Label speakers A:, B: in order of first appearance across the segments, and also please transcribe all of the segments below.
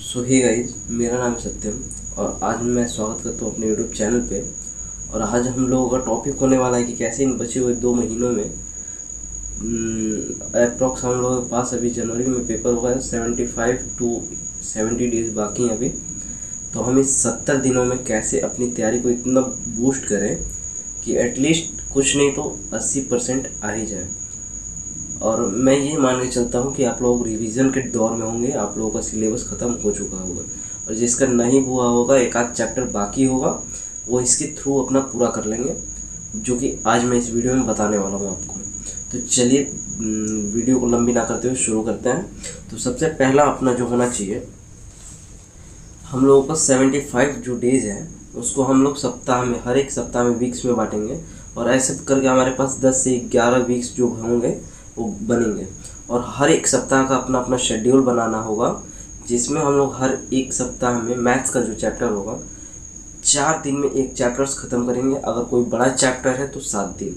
A: सो hey guys, मेरा नाम है सत्यम और आज मैं स्वागत करता हूँ अपने यूट्यूब चैनल पे। और आज हम लोगों का टॉपिक होने वाला है कि कैसे इन बचे हुए 2 महीनों में अप्रॉक्स हम लोगों के पास अभी जनवरी में पेपर होगा। 75 टू 70 डेज बाकी हैं अभी। तो हम इस 70 दिनों में कैसे अपनी तैयारी को इतना बूस्ट करें कि एटलीस्ट कुछ नहीं तो 80% आ ही जाए। और मैं ये मान के चलता हूँ कि आप लोग रिवीजन के दौर में होंगे, आप लोगों का सिलेबस ख़त्म हो चुका होगा और जिसका नहीं हुआ होगा, एक आध चैप्टर बाकी होगा, वो इसके थ्रू अपना पूरा कर लेंगे, जो कि आज मैं इस वीडियो में बताने वाला हूँ आपको। तो चलिए वीडियो को लंबी ना करते हुए शुरू करते हैं। तो सबसे पहला अपना जो होना चाहिए, हम लोगों का 75 जो डेज़ हैं उसको हम लोग सप्ताह में, हर एक सप्ताह में वीक्स में बांटेंगे और ऐसे करके हमारे पास 10 से 11 वीक्स जो होंगे वो बनेंगे। और हर एक सप्ताह का अपना अपना शेड्यूल बनाना होगा, जिसमें हम लोग हर एक सप्ताह में मैथ्स का जो चैप्टर होगा 4 दिन में एक चैप्टर्स ख़त्म करेंगे। अगर कोई बड़ा चैप्टर है तो 7 दिन,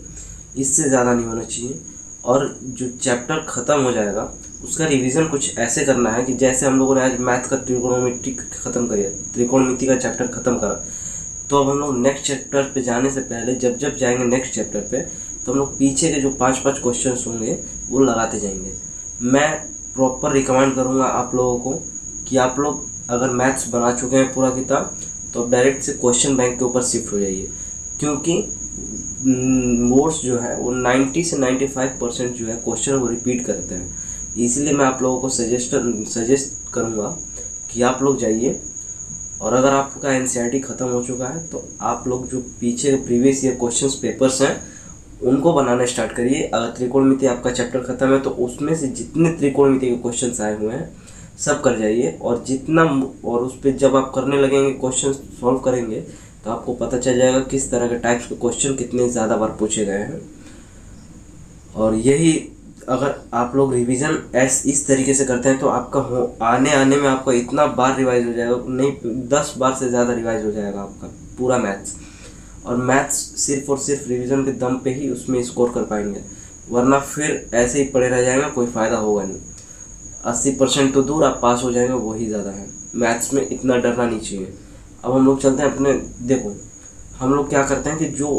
A: इससे ज़्यादा नहीं होना चाहिए। और जो चैप्टर ख़त्म हो जाएगा उसका रिवीजन कुछ ऐसे करना है कि जैसे हम लोगों ने आज मैथ का ट्रिगोनोमेट्री ख़त्म किया, त्रिकोणमिति का चैप्टर ख़त्म करा, तो अब हम लोग नेक्स्ट चैप्टर पे जाने से पहले जब जाएंगे नेक्स्ट चैप्टर पे, तो हम लोग पीछे के जो 5-5 क्वेश्चंस होंगे वो लगाते जाएंगे। मैं प्रॉपर रिकमेंड करूँगा आप लोगों को कि आप लोग अगर मैथ्स बना चुके हैं पूरा किताब, तो डायरेक्ट से क्वेश्चन बैंक के ऊपर शिफ्ट हो जाइए, क्योंकि मोड्स जो है वो 90 से 95% जो है क्वेश्चन वो रिपीट करते हैं। इसलिए मैं आप लोगों को सजेस्ट करूँगा कि आप लोग जाइए। और अगर आपका एनसीईआरटी ख़त्म हो चुका है तो आप लोग जो पीछे के प्रीवियस ईयर क्वेश्चंस पेपर्स हैं उनको बनाना स्टार्ट करिए। अगर त्रिकोणमिति आपका चैप्टर ख़त्म है तो उसमें से जितने त्रिकोणमिति के क्वेश्चंस आए हुए हैं सब कर जाइए। और जितना, और उस पर जब आप करने लगेंगे, क्वेश्चन सॉल्व करेंगे, तो आपको पता चल जाएगा किस तरह के टाइप्स के क्वेश्चन कितने ज़्यादा बार पूछे गए हैं। और यही अगर आप लोग रिवीजन इस तरीके से करते हैं तो आपका आने में आपका इतना बार रिवाइज हो जाएगा, नहीं 10 बार से ज़्यादा रिवाइज हो जाएगा आपका पूरा मैथ्स। और मैथ्स सिर्फ और सिर्फ रिवीजन के दम पे ही उसमें स्कोर कर पाएंगे, वरना फिर ऐसे ही पड़े रह जाएंगे, कोई फ़ायदा होगा नहीं। 80% तो दूर, आप पास हो जाएंगे वही ज़्यादा है। मैथ्स में इतना डरना नहीं चाहिए। अब हम लोग चलते हैं अपने, देखो हम लोग क्या करते हैं कि जो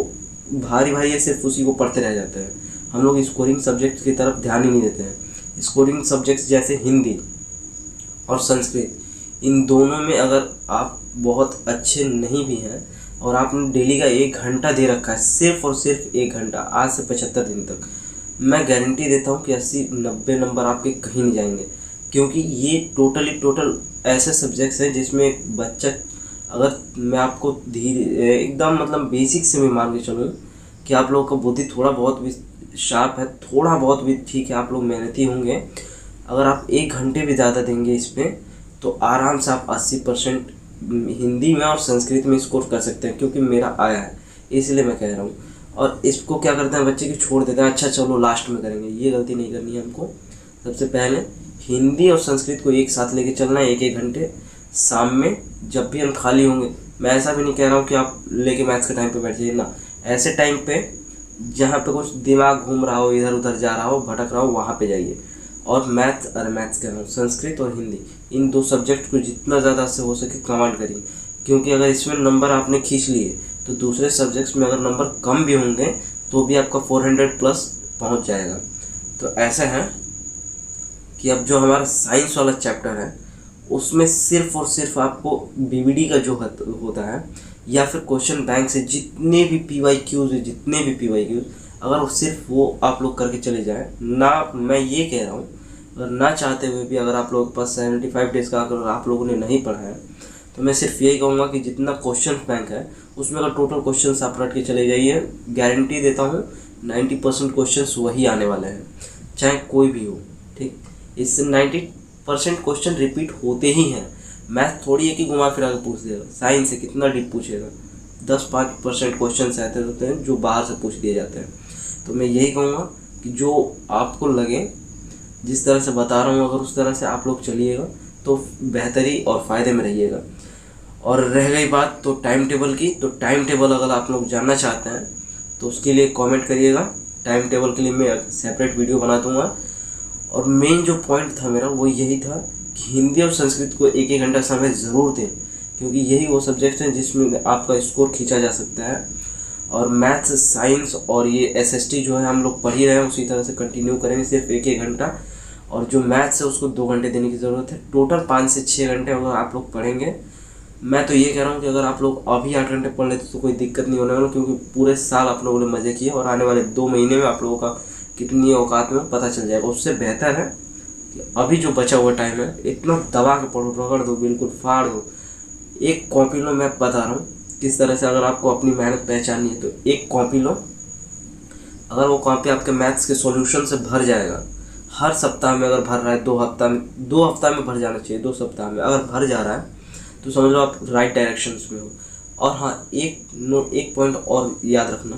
A: भारी है सिर्फ उसी को पढ़ते रह जाते हैं। हम लोग स्कोरिंग सब्जेक्ट्स की तरफ ध्यान ही नहीं देते हैं। स्कोरिंग सब्जेक्ट्स जैसे हिंदी और संस्कृत, इन दोनों में अगर आप बहुत अच्छे नहीं भी हैं और आपने डेली का 1 घंटा दे रखा है, सिर्फ और सिर्फ 1 घंटा, आज से 75 दिन तक, मैं गारंटी देता हूँ कि 80-90 नंबर आपके कहीं नहीं जाएंगे। क्योंकि ये टोटल ऐसे सब्जेक्ट्स हैं जिसमें एक बच्चा, अगर मैं आपको धीरे एकदम मतलब बेसिक से भी मान के चलूँ कि आप लोगों का बुद्धि थोड़ा बहुत भी शार्प है, थोड़ा बहुत भी ठीक है, आप लोग मेहनती होंगे, अगर आप 1 घंटे भी ज़्यादा देंगे इसमें तो आराम से आप 80% हिंदी में और संस्कृत में स्कोर कर सकते हैं। क्योंकि मेरा आया है इसलिए मैं कह रहा हूँ। और इसको क्या करते हैं बच्चे की छोड़ देते हैं, अच्छा चलो लास्ट में करेंगे, ये गलती नहीं करनी है हमको। सबसे पहले हिंदी और संस्कृत को एक साथ लेके चलना है 1-1 घंटे शाम में, जब भी हम खाली होंगे। मैं ऐसा भी नहीं कह रहा हूँ कि आप लेके मैथ्स के टाइम पे बैठ जाइए ना, ऐसे टाइम पे जहाँ पे कुछ दिमाग घूम रहा हो, इधर उधर जा रहा हो, भटक रहा हो, वहाँ पे जाइए। और मैथ्स कह रहा हूँ, संस्कृत और हिंदी, इन 2 सब्जेक्ट को जितना ज़्यादा से हो सके कमांड करिए। क्योंकि अगर इसमें नंबर आपने खींच लिए तो दूसरे सब्जेक्ट्स में अगर नंबर कम भी होंगे तो भी आपका 400 प्लस पहुँच जाएगा। तो ऐसा है कि अब जो हमारा साइंस वाला चैप्टर है उसमें सिर्फ और सिर्फ आपको बीवीडी का जो होता है या फिर क्वेश्चन बैंक से जितने भी PYQs है, अगर सिर्फ वो आप लोग करके चले जाएं ना, मैं ये कह रहा हूँ, अगर ना चाहते हुए भी अगर आप लोगों के पास 75 डेज़ का अगर आप लोगों ने नहीं पढ़ा है, तो मैं सिर्फ यही कहूँगा कि जितना क्वेश्चन बैंक है उसमें अगर टोटल क्वेश्चंस आप रट के चले जाइए, गारंटी देता हूँ 90% क्वेश्चंस वही आने वाले हैं, चाहे कोई भी हो। ठीक, इससे 90% क्वेश्चन रिपीट होते ही हैं। मैथ थोड़ी है कि घुमा फिरा के पूछ देगा, साइंस से कितना डीप पूछेगा, 10-5% क्वेश्चन ऐसे होते हैं जो बाहर से पूछ दिए जाते हैं। तो मैं यही कहूँगा कि जो आपको लगे, जिस तरह से बता रहा हूँ, अगर उस तरह से आप लोग चलिएगा तो बेहतरी और फ़ायदे में रहिएगा। और रह गई बात तो टाइम टेबल की, तो टाइम टेबल अगर आप लोग जानना चाहते हैं तो उसके लिए कमेंट करिएगा। टाइम टेबल के लिए मैं सेपरेट वीडियो बना दूँगा। और मेन जो पॉइंट था मेरा वो यही था कि हिंदी और संस्कृत को एक एक घंटा समय ज़रूर दें, क्योंकि यही वो सब्जेक्ट हैं जिसमें आपका स्कोर खींचा जा सकता है। और मैथ्स, साइंस और ये एसएसटी जो है हम लोग पढ़ ही रहे हैं, उसी तरह से कंटिन्यू करेंगे, सिर्फ एक एक घंटा। और जो मैथ्स है उसको 2 घंटे देने की ज़रूरत है। टोटल 5 से 6 घंटे अगर आप लोग पढ़ेंगे, मैं तो ये कह रहा हूँ कि अगर आप लोग अभी 8 घंटे पढ़ लेते तो कोई दिक्कत नहीं होने वाला, क्योंकि पूरे साल आप लोगों ने मज़े किए और आने वाले 2 महीने में आप लोगों का कितनी औकात में पता चल जाएगा। उससे बेहतर है कि अभी जो बचा हुआ टाइम है इतना दबा के पढ़ो, रगड़ दो, बिल्कुल फाड़ दो। एक कॉपी लो, मैं बता रहा हूँ किस तरह से अगर आपको अपनी मेहनत पहचाननी है तो एक कॉपी लो। अगर वो कॉपी आपके मैथ्स के सॉल्यूशन से भर जाएगा, हर सप्ताह में अगर भर रहा है, 2 हफ्ता में भर जाना चाहिए, 2 सप्ताह में अगर भर जा रहा है तो समझ लो आप राइट डायरेक्शंस में हो। और हाँ, एक पॉइंट और याद रखना,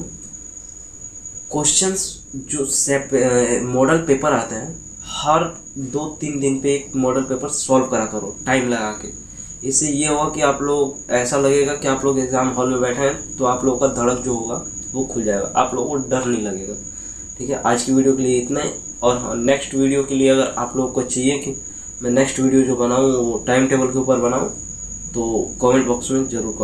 A: क्वेश्चंस जो मॉडल पेपर आते हैं, हर 2-3 दिन पे एक मॉडल पेपर सॉल्व करा करो टाइम लगा के। इससे ये होगा कि आप लोग, ऐसा लगेगा कि आप लोग एग्ज़ाम हॉल में बैठे हैं, तो आप लोगों का धड़क जो होगा वो खुल जाएगा, आप लोगों को डर नहीं लगेगा। ठीक है, आज की वीडियो के लिए इतना ही। और हाँ, नेक्स्ट वीडियो के लिए अगर आप लोगों को चाहिए कि मैं नेक्स्ट वीडियो जो बनाऊँ वो टाइम टेबल के ऊपर बनाऊँ, तो कमेंट बॉक्स में ज़रूर कमेंट